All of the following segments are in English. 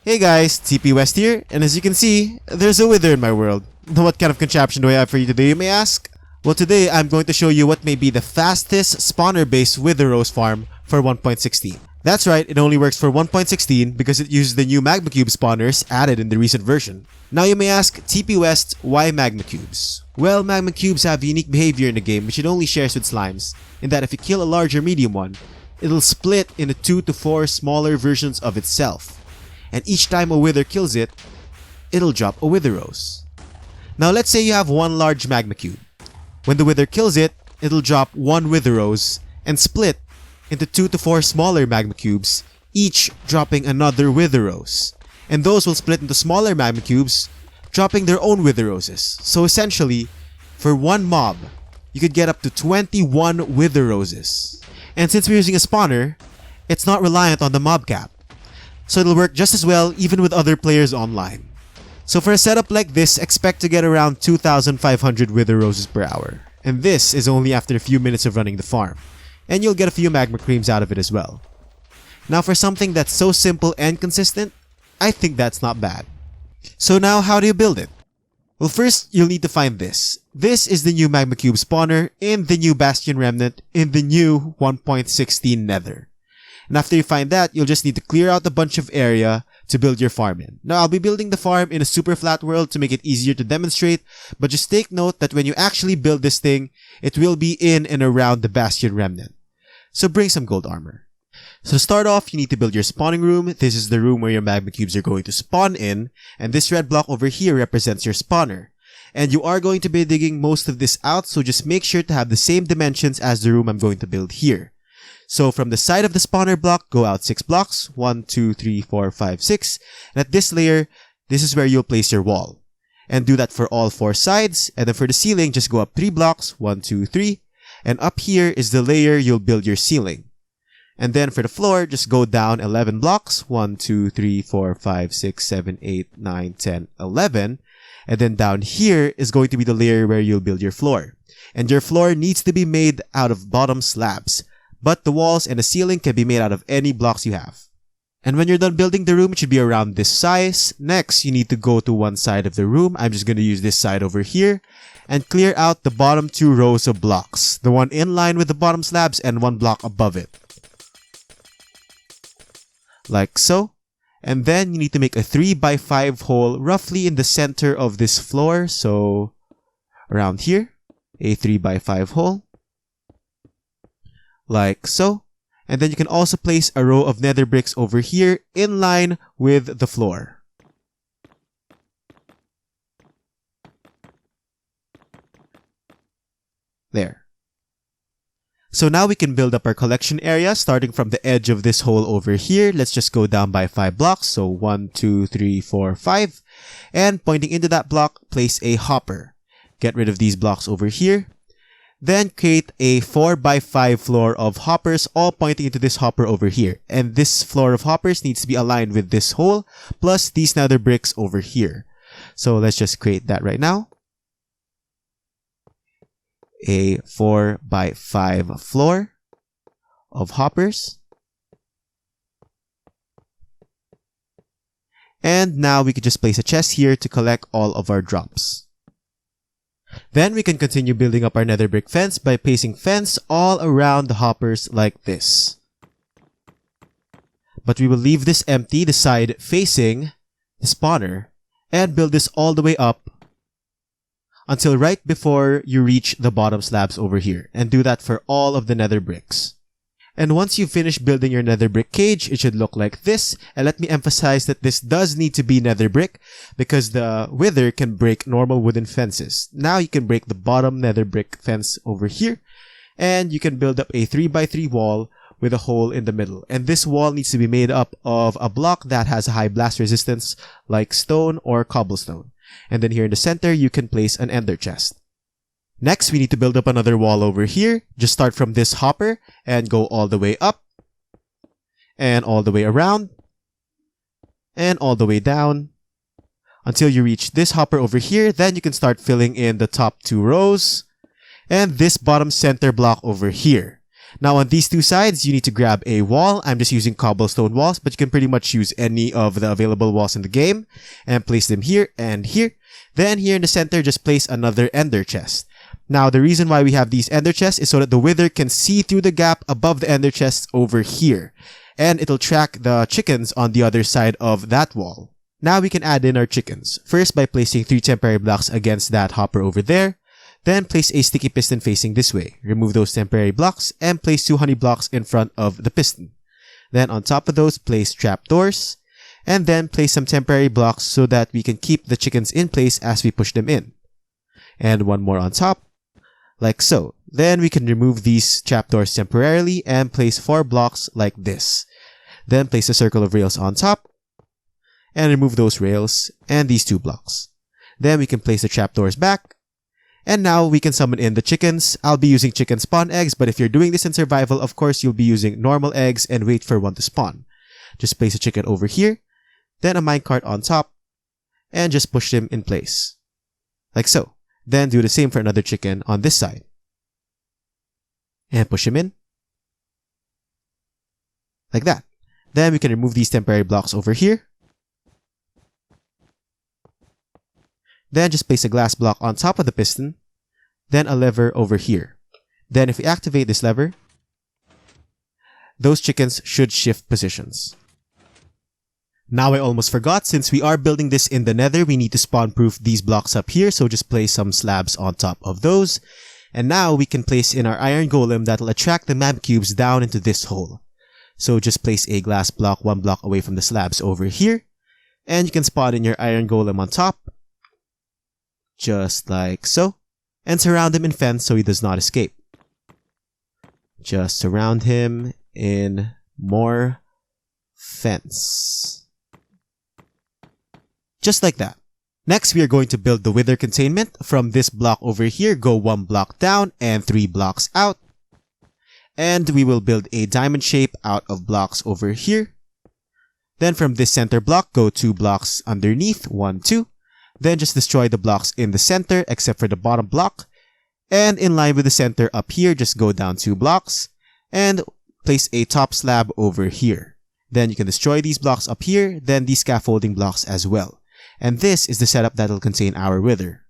Hey guys, TP West here, and as you can see, there's a wither in my world. What kind of contraption do I have for you today, you may ask? Well, today I'm going to show you what may be the fastest spawner-based wither rose farm for 1.16. That's right, it only works for 1.16 because it uses the new Magma Cube spawners added in the recent version. Now you may ask, TP West, why Magma Cubes? Well, Magma Cubes have unique behavior in the game which it only shares with slimes, in that if you kill a large or medium one, it'll split into 2 to 4 smaller versions of itself. And each time a wither kills it, it'll drop a wither rose. Now let's say you have one large magma cube. When the wither kills it, it'll drop one wither rose and split into 2 to 4 smaller magma cubes, each dropping another wither rose. And those will split into smaller magma cubes, dropping their own wither roses. So essentially, for one mob, you could get up to 21 wither roses. And since we're using a spawner, it's not reliant on the mob cap. So it'll work just as well even with other players online. So for a setup like this, expect to get around 2,500 wither roses per hour. And this is only after a few minutes of running the farm. And you'll get a few magma creams out of it as well. Now for something that's so simple and consistent, I think that's not bad. So now how do you build it? Well, first you'll need to find this. This is the new Magma Cube spawner in the new Bastion Remnant in the new 1.16 Nether. And after you find that, you'll just need to clear out a bunch of area to build your farm in. Now, I'll be building the farm in a super flat world to make it easier to demonstrate, but just take note that when you actually build this thing, it will be in and around the Bastion Remnant. So bring some gold armor. So to start off, you need to build your spawning room. This is the room where your magma cubes are going to spawn in, and this red block over here represents your spawner. And you are going to be digging most of this out, so just make sure to have the same dimensions as the room I'm going to build here. So from the side of the spawner block, go out 6 blocks, 1, 2, 3, 4, 5, 6. And at this layer, this is where you'll place your wall. And do that for all 4 sides. And then for the ceiling, just go up 3 blocks, 1, 2, 3. And up here is the layer you'll build your ceiling. And then for the floor, just go down 11 blocks, 1, 2, 3, 4, 5, 6, 7, 8, 9, 10, 11. And then down here is going to be the layer where you'll build your floor. And your floor needs to be made out of bottom slabs. But the walls and the ceiling can be made out of any blocks you have. And when you're done building the room, it should be around this size. Next, you need to go to one side of the room. I'm just going to use this side over here. And clear out the bottom 2 rows of blocks. The one in line with the bottom slabs and one block above it. Like so. And then you need to make a 3 by 5 hole roughly in the center of this floor. So around here, a 3 by 5 hole. Like so. And then you can also place a row of nether bricks over here in line with the floor. There. So now we can build up our collection area starting from the edge of this hole over here. Let's just go down by 5 blocks. So 1, 2, 3, 4, 5. And pointing into that block, place a hopper. Get rid of these blocks over here. Then create a 4 by 5 floor of hoppers all pointing into this hopper over here. And this floor of hoppers needs to be aligned with this hole plus these nether bricks over here. So let's just create that right now. A 4 by 5 floor of hoppers. And now we can just place a chest here to collect all of our drops. Then we can continue building up our nether brick fence by placing fence all around the hoppers like this. But we will leave this empty, the side facing the spawner, and build this all the way up until right before you reach the bottom slabs over here. And do that for all of the nether bricks. And once you finish building your nether brick cage, it should look like this. And let me emphasize that this does need to be nether brick because the wither can break normal wooden fences. Now you can break the bottom nether brick fence over here. And you can build up a 3 by 3 wall with a hole in the middle. And this wall needs to be made up of a block that has a high blast resistance like stone or cobblestone. And then here in the center, you can place an ender chest. Next, we need to build up another wall over here. Just start from this hopper and go all the way up. And all the way around. And all the way down. Until you reach this hopper over here. Then you can start filling in the top 2 rows. And this bottom center block over here. Now on these two sides, you need to grab a wall. I'm just using cobblestone walls, but you can pretty much use any of the available walls in the game and place them here and here. Then here in the center, just place another ender chest. Now the reason why we have these ender chests is so that the wither can see through the gap above the ender chests over here. And it'll track the chickens on the other side of that wall. Now we can add in our chickens. First by placing 3 temporary blocks against that hopper over there. Then place a sticky piston facing this way. Remove those temporary blocks and place 2 honey blocks in front of the piston. Then on top of those, place trapdoors. And then place some temporary blocks so that we can keep the chickens in place as we push them in. And one more on top, like so. Then we can remove these trapdoors temporarily and place 4 blocks like this. Then place a circle of rails on top and remove those rails and these 2 blocks. Then we can place the trapdoors back. And now we can summon in the chickens. I'll be using chicken spawn eggs, but if you're doing this in survival, of course you'll be using normal eggs and wait for one to spawn. Just place a chicken over here, then a minecart on top, and just push them in place. Like so. Then do the same for another chicken on this side. And push him in. Like that. Then we can remove these temporary blocks over here. Then just place a glass block on top of the piston. Then a lever over here. Then if we activate this lever, those chickens should shift positions. Now I almost forgot, since we are building this in the Nether, we need to spawn proof these blocks up here, so just place some slabs on top of those. And now we can place in our iron golem that will attract the Magma Cubes down into this hole. So just place a glass block 1 block away from the slabs over here. And you can spawn in your iron golem on top. Just like so. And surround him in fence so he does not escape. Just surround him in more fence. Just like that. Next, we are going to build the wither containment. From this block over here, go 1 block down and 3 blocks out. And we will build a diamond shape out of blocks over here. Then from this center block, go 2 blocks underneath, 1, 2. Then just destroy the blocks in the center except for the bottom block. And in line with the center up here, just go down 2 blocks and place a top slab over here. Then you can destroy these blocks up here, then these scaffolding blocks as well. And this is the setup that will contain our wither.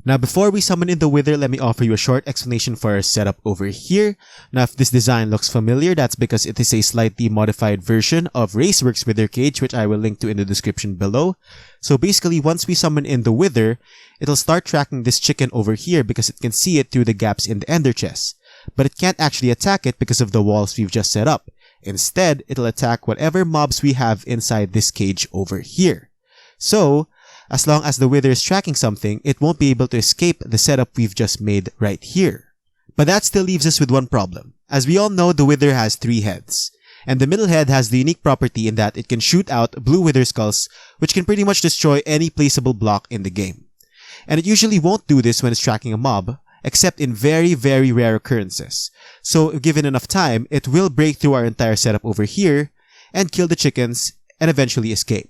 Now before we summon in the wither, let me offer you a short explanation for our setup over here. Now if this design looks familiar, that's because it is a slightly modified version of Raysworks wither cage, which I will link to in the description below. So basically, once we summon in the wither, it'll start tracking this chicken over here because it can see it through the gaps in the ender chest. But it can't actually attack it because of the walls we've just set up. Instead, it'll attack whatever mobs we have inside this cage over here. So, as long as the wither is tracking something, it won't be able to escape the setup we've just made right here. But that still leaves us with one problem. As we all know, the wither has 3 heads. And the middle head has the unique property in that it can shoot out blue wither skulls, which can pretty much destroy any placeable block in the game. And it usually won't do this when it's tracking a mob, except in very, very rare occurrences. So, if given enough time, it will break through our entire setup over here, and kill the chickens, and eventually escape.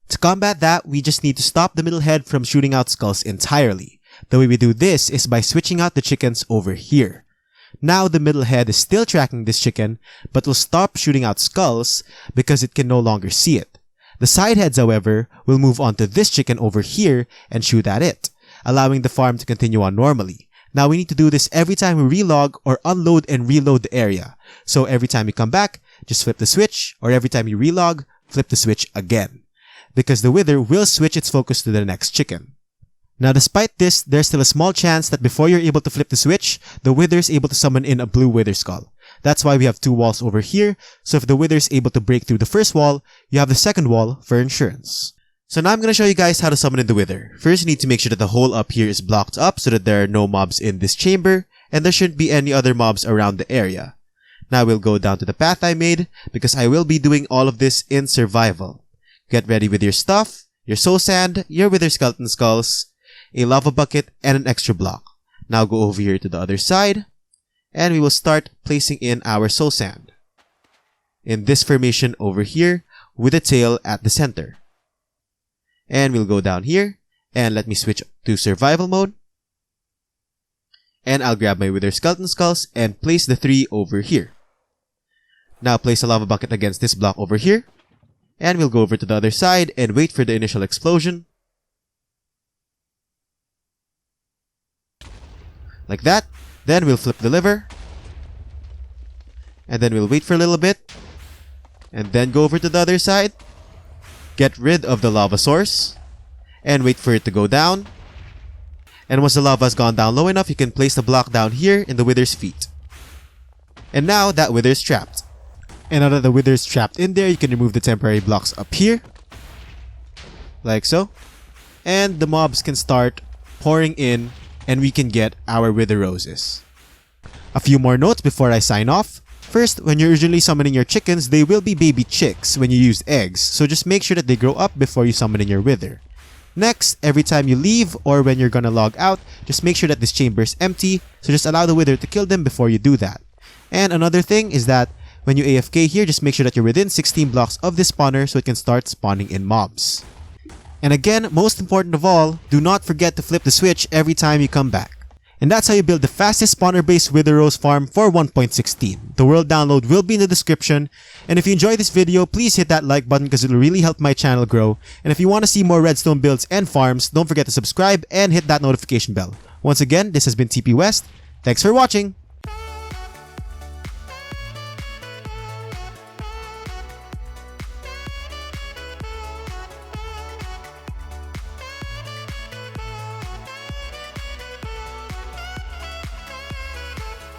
To combat that, we just need to stop the middle head from shooting out skulls entirely. The way we do this is by switching out the chickens over here. Now the middle head is still tracking this chicken, but will stop shooting out skulls because it can no longer see it. The side heads, however, will move on to this chicken over here and shoot at it, allowing the farm to continue on normally. Now we need to do this every time we relog or unload and reload the area. So every time you come back, just flip the switch, or every time you relog, flip the switch again. Because the wither will switch its focus to the next chicken. Now despite this, there's still a small chance that before you're able to flip the switch, the wither is able to summon in a blue wither skull. That's why we have 2 walls over here, so if the wither is able to break through the first wall, you have the second wall for insurance. So now I'm going to show you guys how to summon in the wither. First, you need to make sure that the hole up here is blocked up so that there are no mobs in this chamber, and there shouldn't be any other mobs around the area. Now we'll go down to the path I made, because I will be doing all of this in survival. Get ready with your stuff, your soul sand, your wither skeleton skulls, a lava bucket, and an extra block. Now go over here to the other side, and we will start placing in our soul sand. In this formation over here, with a tail at the center. And we'll go down here, and let me switch to survival mode. And I'll grab my wither skeleton skulls and place the 3 over here. Now place a lava bucket against this block over here. And we'll go over to the other side and wait for the initial explosion. Like that. Then we'll flip the lever. And then we'll wait for a little bit. And then go over to the other side. Get rid of the lava source. And wait for it to go down. And once the lava has gone down low enough, you can place the block down here in the wither's feet. And now that wither is trapped. And now that the wither is trapped in there, you can remove the temporary blocks up here. Like so. And the mobs can start pouring in and we can get our wither roses. A few more notes before I sign off. First, when you're originally summoning your chickens, they will be baby chicks when you use eggs, so just make sure that they grow up before you summon in your wither. Next, every time you leave or when you're gonna log out, just make sure that this chamber is empty, so just allow the wither to kill them before you do that. And another thing is that when you AFK here, just make sure that you're within 16 blocks of this spawner so it can start spawning in mobs. And again, most important of all, do not forget to flip the switch every time you come back. And that's how you build the fastest spawner-based wither rose farm for 1.16. The world download will be in the description. And if you enjoyed this video, please hit that like button because it will really help my channel grow. And if you want to see more redstone builds and farms, don't forget to subscribe and hit that notification bell. Once again, this has been TP West. Thanks for watching!